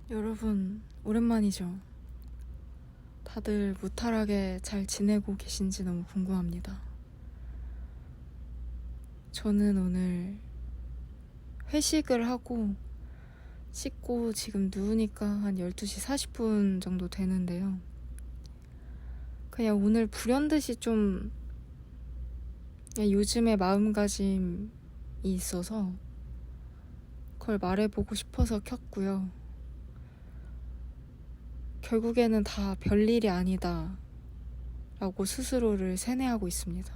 여러분, 오랜만이죠. 다들 무탈하게 잘 지내고 계신지 너무 궁금합니다. 저는 오늘 회식을 하고 씻고 지금 누우니까 한 12시 40분 정도 되는데요. 그냥 오늘 불현듯이 좀 그냥 요즘의 마음가짐이 있어서 그걸 말해보고 싶어서 켰고요. 결국에는 다 별일이 아니다 라고 스스로를 세뇌하고 있습니다.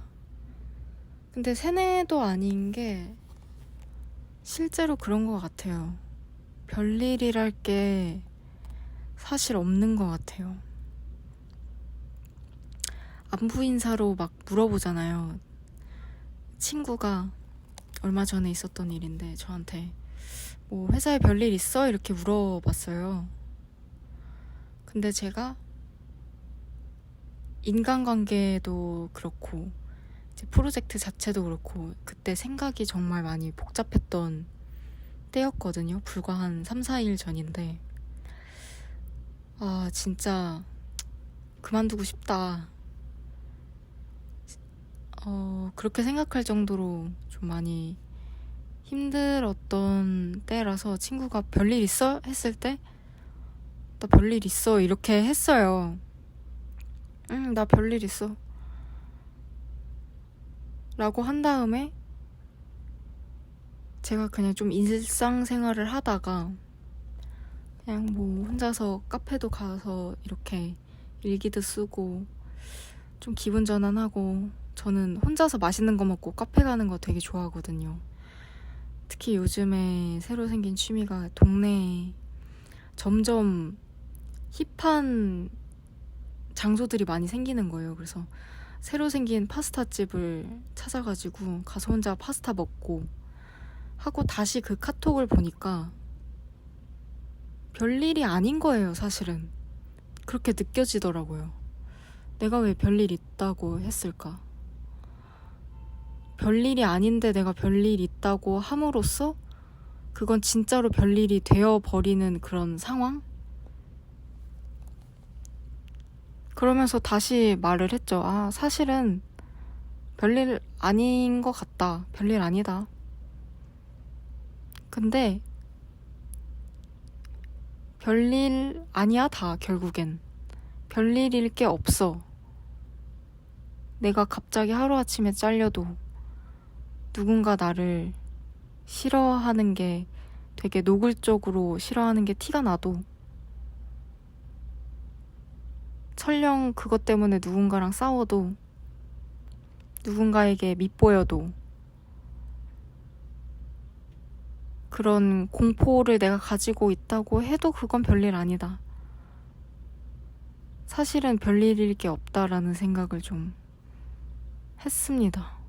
근데 세뇌도 아닌 게 실제로 그런 것 같아요. 별일이랄 게 사실 없는 것 같아요. 안부 인사로 막 물어보잖아요. 친구가 얼마 전에 있었던 일인데 저한테 뭐 회사에 별일 있어? 이렇게 물어봤어요. 근데 제가 인간관계도 그렇고 이제 프로젝트 자체도 그렇고 그때 생각이 정말 많이 복잡했던 때였거든요. 불과 한 3, 4일 전인데 진짜 그만두고 싶다. 그렇게 생각할 정도로 좀 많이 힘들었던 때라서 친구가 별일 있어? 했을 때 나 별일 있어 이렇게 했어요. 응, 나 별일 있어 라고 한 다음에 제가 그냥 좀 일상생활을 하다가 그냥 뭐 혼자서 카페도 가서 이렇게 일기도 쓰고 좀 기분 전환하고, 저는 혼자서 맛있는 거 먹고 카페 가는 거 되게 좋아하거든요. 특히 요즘에 새로 생긴 취미가 동네에 점점 힙한 장소들이 많이 생기는 거예요. 그래서 새로 생긴 파스타 집을 찾아가지고 가서 혼자 파스타 먹고 하고 다시 그 카톡을 보니까 별일이 아닌 거예요, 사실은. 그렇게 느껴지더라고요. 내가 왜 별일 있다고 했을까? 별일이 아닌데 내가 별일 있다고 함으로써 그건 진짜로 별일이 되어버리는 그런 상황? 그러면서 다시 말을 했죠. 사실은 별일 아닌 것 같다. 별일 아니다. 근데 별일 아니야, 다 결국엔. 별일일 게 없어. 내가 갑자기 하루아침에 잘려도 누군가 나를 싫어하는 게, 되게 노골적으로 싫어하는 게 티가 나도, 설령 그것 때문에 누군가랑 싸워도, 누군가에게 밉보여도, 그런 공포를 내가 가지고 있다고 해도 그건 별일 아니다. 사실은 별일일 게 없다라는 생각을 좀 했습니다.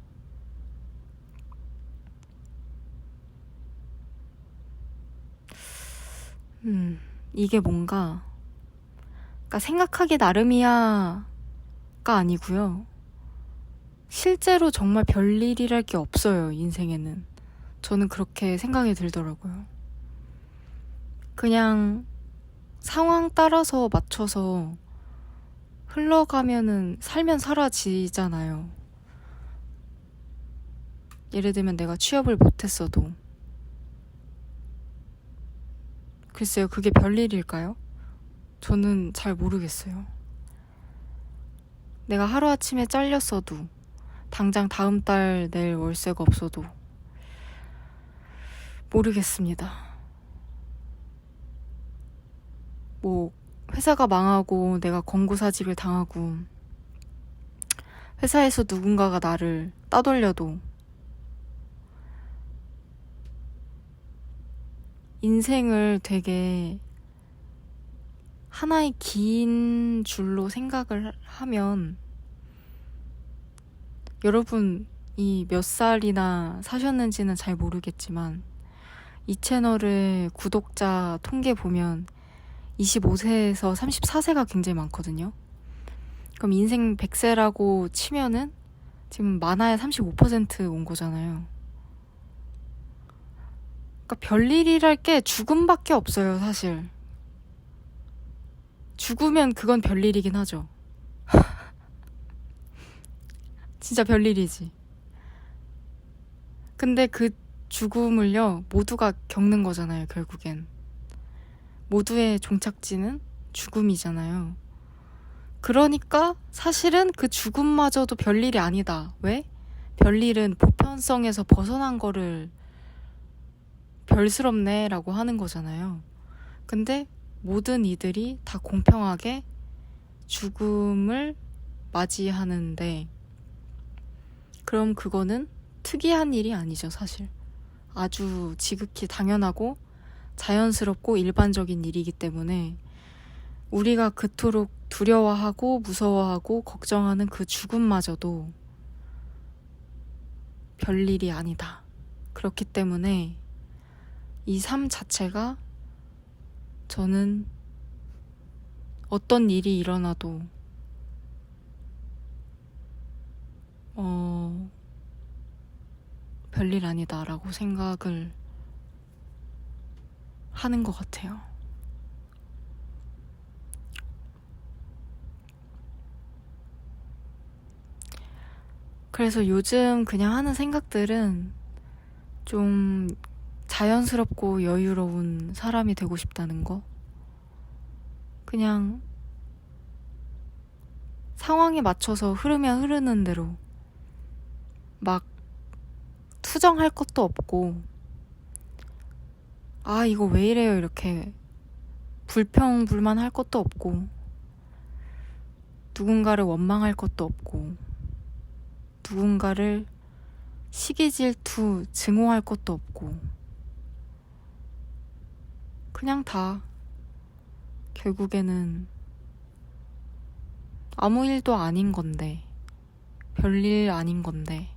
이게 뭔가, 그러니까 생각하기 나름이야가 아니고요. 실제로 정말 별일이랄 게 없어요, 인생에는. 저는 그렇게 생각이 들더라고요. 그냥 상황 따라서 맞춰서 흘러가면은 살면 사라지잖아요. 예를 들면 내가 취업을 못했어도, 글쎄요, 그게 별일일까요? 저는 잘 모르겠어요. 내가 하루아침에 잘렸어도, 당장 다음 달 낼 월세가 없어도 모르겠습니다. 뭐 회사가 망하고 내가 권고사직을 당하고 회사에서 누군가가 나를 따돌려도 인생을 되게 하나의 긴 줄로 생각을 하면, 여러분이 몇 살이나 사셨는지는 잘 모르겠지만 이 채널의 구독자 통계 보면 25세에서 34세가 굉장히 많거든요. 그럼 인생 100세라고 치면은 지금 많아야 35%온 거잖아요. 그러니까 별일이랄 게 죽음밖에 없어요, 사실. 죽으면 그건 별일이긴 하죠. 진짜 별일이지. 근데 그 죽음을요, 모두가 겪는 거잖아요, 결국엔. 모두의 종착지는 죽음이잖아요. 그러니까 사실은 그 죽음마저도 별일이 아니다. 왜? 별일은 보편성에서 벗어난 거를 별스럽네 라고 하는 거잖아요. 근데 모든 이들이 다 공평하게 죽음을 맞이하는데, 그럼 그거는 특이한 일이 아니죠, 사실. 아주 지극히 당연하고 자연스럽고 일반적인 일이기 때문에 우리가 그토록 두려워하고 무서워하고 걱정하는 그 죽음마저도 별일이 아니다. 그렇기 때문에 이 삶 자체가 저는 어떤 일이 일어나도 별일 아니다라고 생각을 하는 것 같아요. 그래서 요즘 그냥 하는 생각들은 좀 자연스럽고 여유로운 사람이 되고 싶다는 거. 그냥 상황에 맞춰서 흐르면 흐르는 대로 막 투정할 것도 없고, 아, 이거 왜 이래요, 이렇게 불평불만할 것도 없고, 누군가를 원망할 것도 없고, 누군가를 시기질투 증오할 것도 없고, 그냥 다 결국에는 아무 일도 아닌 건데, 별일 아닌 건데,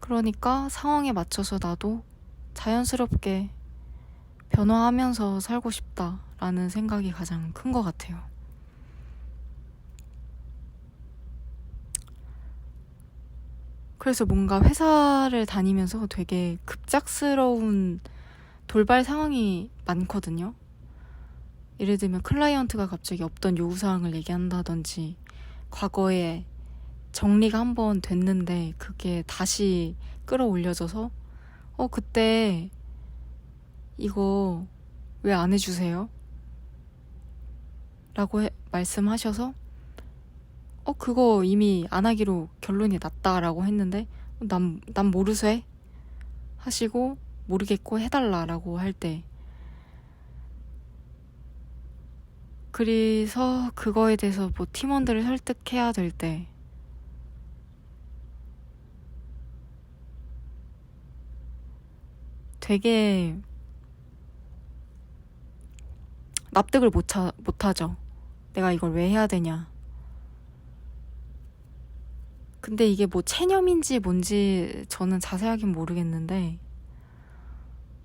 그러니까 상황에 맞춰서 나도 자연스럽게 변화하면서 살고 싶다라는 생각이 가장 큰 것 같아요. 그래서 뭔가 회사를 다니면서 되게 급작스러운 돌발 상황이 많거든요. 예를 들면 클라이언트가 갑자기 없던 요구사항을 얘기한다든지, 과거에 정리가 한번 됐는데 그게 다시 끌어올려져서 그때 이거 왜 안 해주세요? 라고 말씀하셔서 그거 이미 안 하기로 결론이 났다라고 했는데 난 모르쇠 하시고 모르겠고 해달라라고 할 때, 그래서 그거에 대해서 뭐 팀원들을 설득해야 될 때 되게 납득을 못하죠. 내가 이걸 왜 해야 되냐. 근데 이게 뭐 체념인지 뭔지 저는 자세하긴 모르겠는데,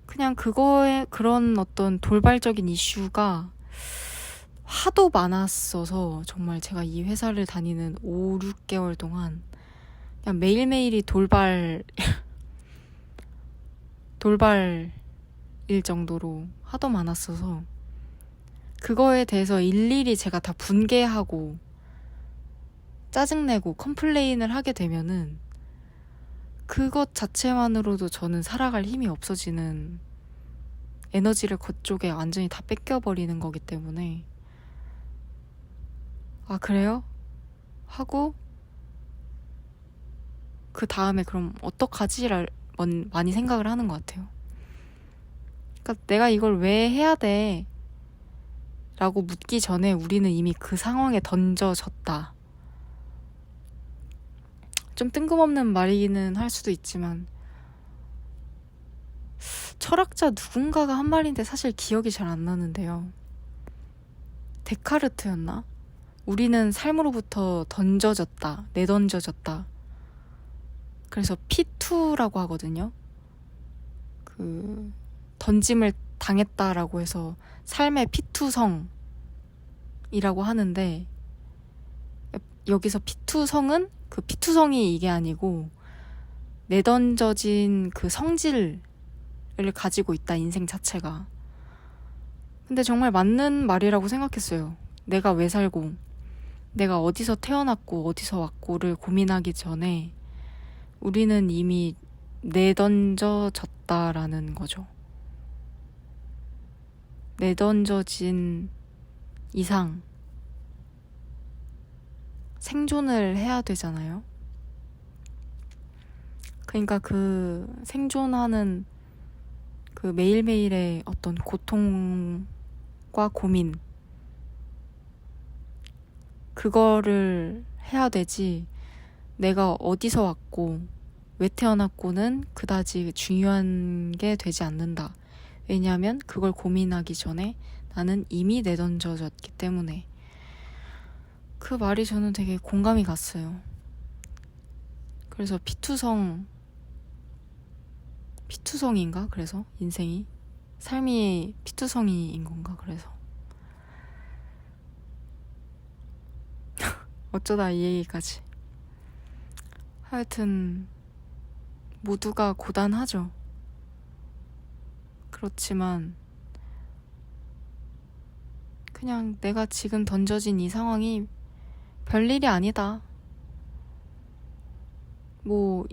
그냥 그거에 그런 어떤 돌발적인 이슈가 하도 많았어서 정말 제가 이 회사를 다니는 5, 6개월 동안 그냥 매일매일이 돌발일 정도로 하도 많았어서, 그거에 대해서 일일이 제가 다 분개하고 짜증내고 컴플레인을 하게 되면은 그것 자체만으로도 저는 살아갈 힘이 없어지는, 에너지를 그쪽에 완전히 다 뺏겨버리는 거기 때문에, 아, 그래요? 하고 그 다음에 그럼 어떡하지를 많이 생각을 하는 것 같아요. 그러니까 내가 이걸 왜 해야 돼? 라고 묻기 전에 우리는 이미 그 상황에 던져졌다. 좀 뜬금없는 말이기는 할 수도 있지만, 철학자 누군가가 한 말인데 사실 기억이 잘 안 나는데요. 데카르트였나? 우리는 삶으로부터 던져졌다, 내던져졌다. 그래서 P2라고 하거든요. 그 던짐을 당했다라고 해서 삶의 P2성이라고 하는데, 여기서 P2성은 그 P2성이 이게 아니고 내던져진 그 성질을 가지고 있다, 인생 자체가. 근데 정말 맞는 말이라고 생각했어요. 내가 왜 살고, 내가 어디서 태어났고, 어디서 왔고를 고민하기 전에 우리는 이미 내던져졌다라는 거죠. 내던져진 이상 생존을 해야 되잖아요. 그러니까 그 생존하는 그 매일매일의 어떤 고통과 고민, 그거를 해야 되지, 내가 어디서 왔고 왜 태어났고는 그다지 중요한 게 되지 않는다. 왜냐하면 그걸 고민하기 전에 나는 이미 내던져졌기 때문에. 그 말이 저는 되게 공감이 갔어요. 그래서 피투성인가? 그래서 인생이 삶이 피투성이인 건가? 그래서 어쩌다 이 얘기까지. 하여튼 모두가 고단하죠. 그렇지만 그냥 내가 지금 던져진 이 상황이 별일이 아니다. 뭐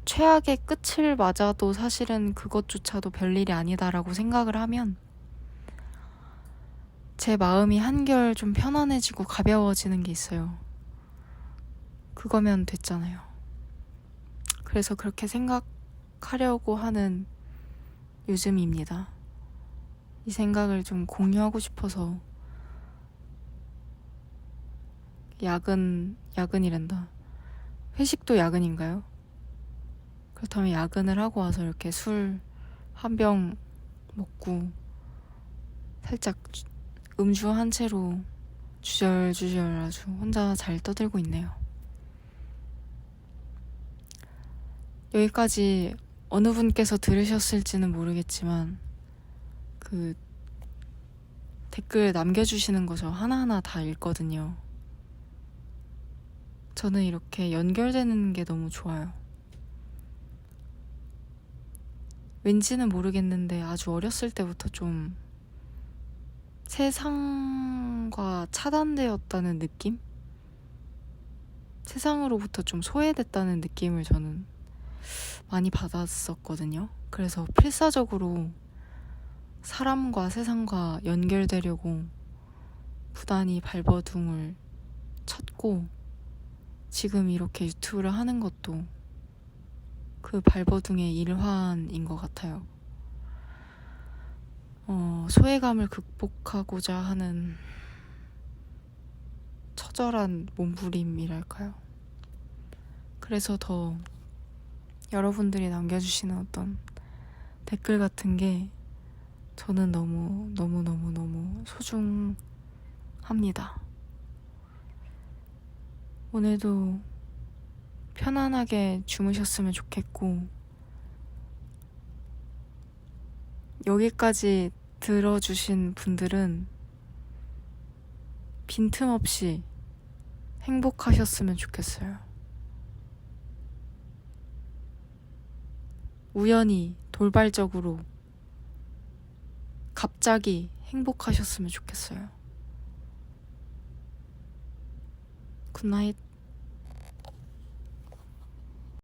최악의 끝을 맞아도 사실은 그것조차도 별일이 아니다라고 생각을 하면 제 마음이 한결 좀 편안해지고 가벼워지는 게 있어요. 그거면 됐잖아요. 그래서 그렇게 생각하려고 하는 요즘입니다. 이 생각을 좀 공유하고 싶어서 야근이란다. 회식도 야근인가요? 그렇다면 야근을 하고 와서 이렇게 술 한 병 먹고 살짝 음주 한 채로 주절주절 아주 혼자 잘 떠들고 있네요. 여기까지 어느 분께서 들으셨을지는 모르겠지만 그 댓글 남겨주시는 거 저 하나하나 다 읽거든요. 저는 이렇게 연결되는 게 너무 좋아요. 왠지는 모르겠는데 아주 어렸을 때부터 좀 세상과 차단되었다는 느낌? 세상으로부터 좀 소외됐다는 느낌을 저는 많이 받았었거든요. 그래서 필사적으로 사람과 세상과 연결되려고 부단히 발버둥을 쳤고, 지금 이렇게 유튜브를 하는 것도 그 발버둥의 일환인 것 같아요. 소외감을 극복하고자 하는 처절한 몸부림이랄까요. 그래서 더 여러분들이 남겨주시는 어떤 댓글 같은 게 저는 너무 소중합니다. 오늘도 편안하게 주무셨으면 좋겠고, 여기까지 들어주신 분들은 빈틈없이 행복하셨으면 좋겠어요. 우연히 돌발적으로 갑자기 행복하셨으면 좋겠어요. 굿나잇.